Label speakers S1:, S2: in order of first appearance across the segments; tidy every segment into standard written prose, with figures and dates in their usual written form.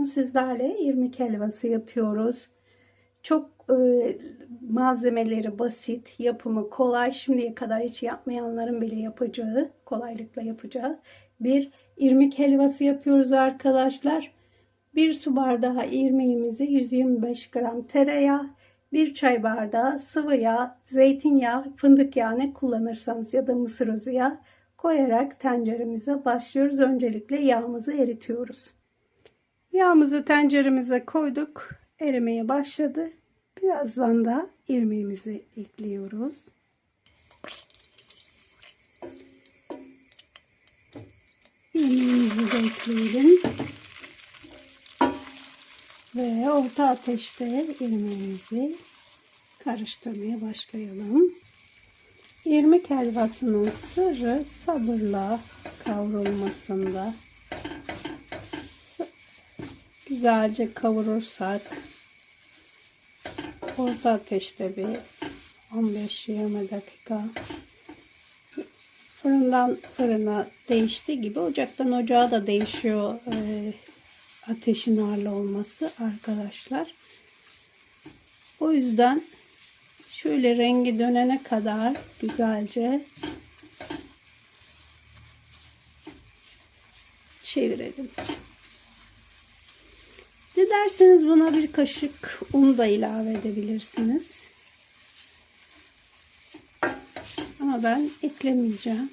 S1: sizlerle irmik helvası yapıyoruz. Çok malzemeleri basit, yapımı kolay. Şimdiye kadar hiç yapmayanların bile yapacağı, kolaylıkla yapacağı bir irmik helvası yapıyoruz arkadaşlar. 1 su bardağı irmiğimizi 125 gram tereyağı, 1 çay bardağı sıvı yağ, zeytinyağı, fındık yağı ne kullanırsanız ya da mısır özü yağı koyarak tenceremize başlıyoruz. Öncelikle yağımızı eritiyoruz. Yağımızı tenceremize koyduk. Erimeye başladı. Birazdan da irmiğimizi ekliyoruz. İrmiğimizi de ekleyelim. Ve orta ateşte irmiğimizi karıştırmaya başlayalım. İrmik helvasının sırrı sabırla kavrulmasında. Güzelce kavurursak orta ateşte bir 15-20 dakika, fırından fırına değiştiği gibi ocaktan ocağa da değişiyor ateşin ağırlı olması arkadaşlar. O yüzden şöyle rengi dönene kadar güzelce çevirelim. Dilerseniz buna bir kaşık un da ilave edebilirsiniz. Ama ben eklemeyeceğim.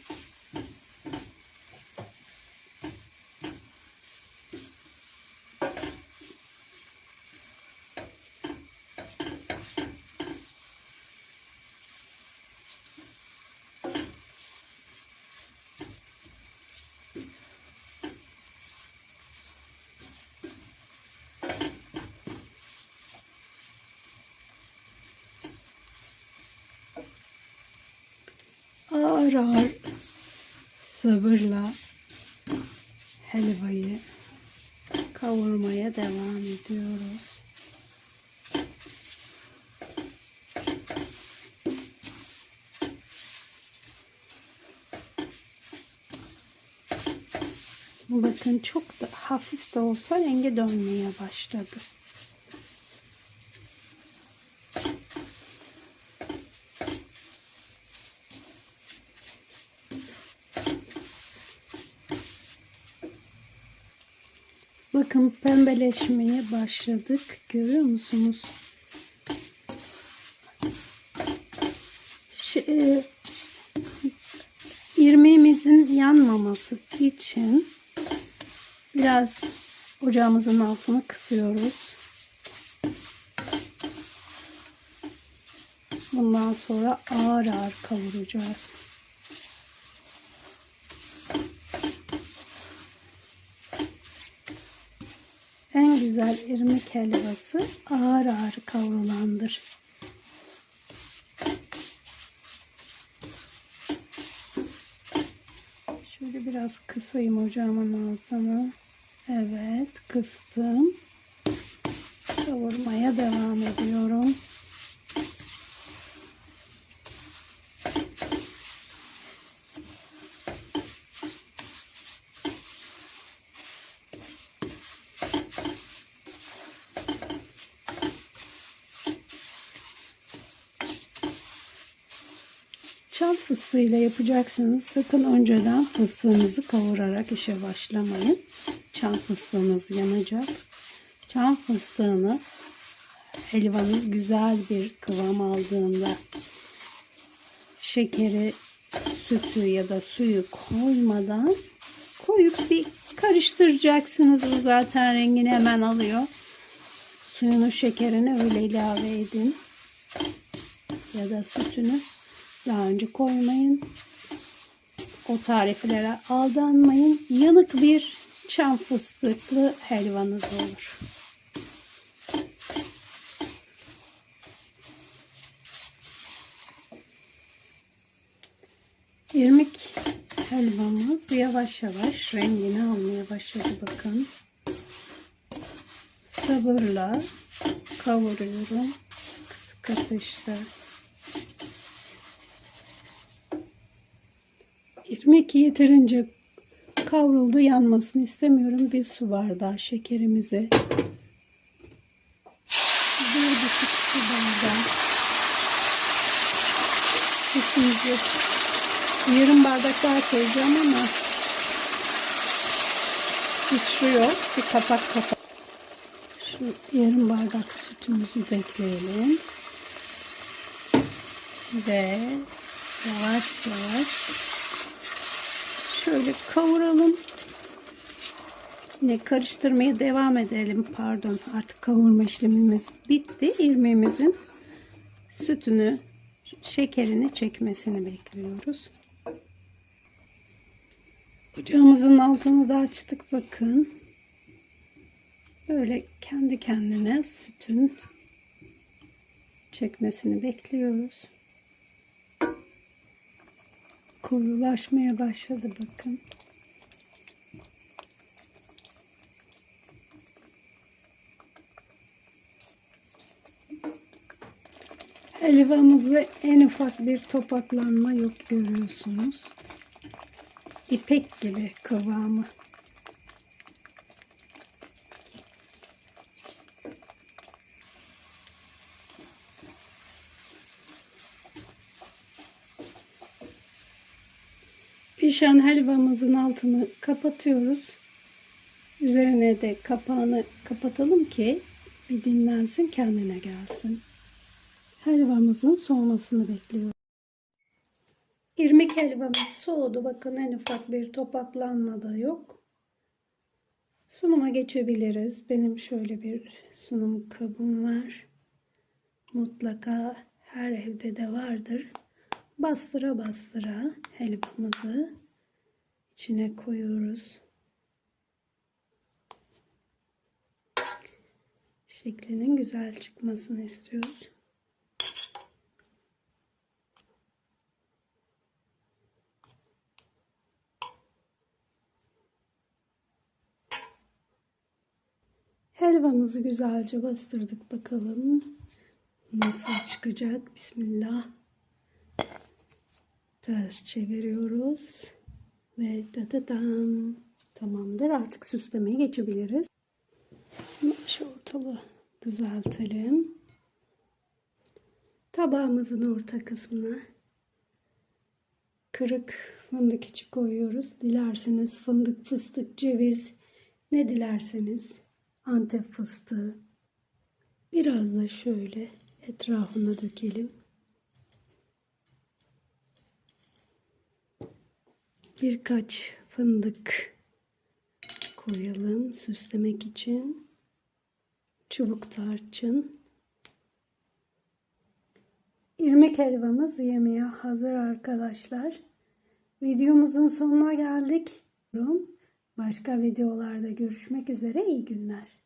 S1: Ağır ağır sabırla helvayı kavurmaya devam ediyoruz. Bakın çok da hafif de olsa rengi dönmeye başladı. Bakın pembeleşmeye başladık. Görüyor musunuz? İrmiğimizin yanmaması için biraz ocağımızın altını kısıyoruz. Bundan sonra ağır ağır kavuracağız. En güzel irmik helvası ağır ağır kavrulandır. Şöyle biraz kısayım ocağımın altını. Evet, kıstım. Kavurmaya devam ediyorum. Çam fıstığıyla yapacaksınız. Sakın önceden fıstığınızı kavurarak işe başlamayın. Çam fıstığınız yanacak. Çam fıstığını helvanız güzel bir kıvam aldığında şekeri, sütü ya da suyu koymadan koyup bir karıştıracaksınız. Bu zaten rengini hemen alıyor. Suyunu, şekerini öyle ilave edin. Ya da sütünü. Daha önce koymayın. O tariflere aldanmayın. Yanık bir çam fıstıklı helvanız olur. İrmik helvamız yavaş yavaş rengini almaya başladı. Bakın. Sabırla kavuruyorum. Kısık ateşte. İrmik yeterince kavruldu. Yanmasını istemiyorum. Bir su bardağı şekerimizi, 1,5 su bardağı sütümüzü, yarım bardak daha koyacağım ama sıçrıyor. Bir kapak kapak. Şu yarım bardak sütümüzü ekleyelim. Ve yavaş yavaş şöyle kavuralım. Yine karıştırmaya devam edelim. Pardon, artık kavurma işlemimiz bitti. İrmiğimizin sütünü, şekerini çekmesini bekliyoruz. Ocağımızın altını da açtık. Bakın. Böyle kendi kendine sütün çekmesini bekliyoruz. Koyulaşmaya başladı bakın. Helvamızda en ufak bir topaklanma yok, görüyorsunuz. İpek gibi kıvamı. Pişen helvamızın altını kapatıyoruz. Üzerine de kapağını kapatalım ki bir dinlensin, kendine gelsin. Helvamızın soğumasını bekliyoruz. İrmik helvamız soğudu. Bakın en ufak bir topaklanma da yok. Sunuma geçebiliriz. Benim şöyle bir sunum kabım var. Mutlaka her evde de vardır. Bastıra bastıra helvamızı içine koyuyoruz. Şeklinin güzel çıkmasını istiyoruz. Helvamızı güzelce bastırdık. Bakalım nasıl çıkacak. Bismillah. Ters çeviriyoruz. Ve dadadam. Tamamdır. Artık süslemeye geçebiliriz. Şu ortalığı düzeltelim. Tabağımızın orta kısmına kırık fındık içi koyuyoruz. Dilerseniz fındık, fıstık, ceviz, ne dilerseniz, Antep fıstığı. Biraz da şöyle etrafına dökelim. Birkaç fındık koyalım süslemek için. Çubuk tarçın. İrmik helvamız yemeğe hazır arkadaşlar. Videomuzun sonuna geldik. Başka videolarda görüşmek üzere. İyi günler.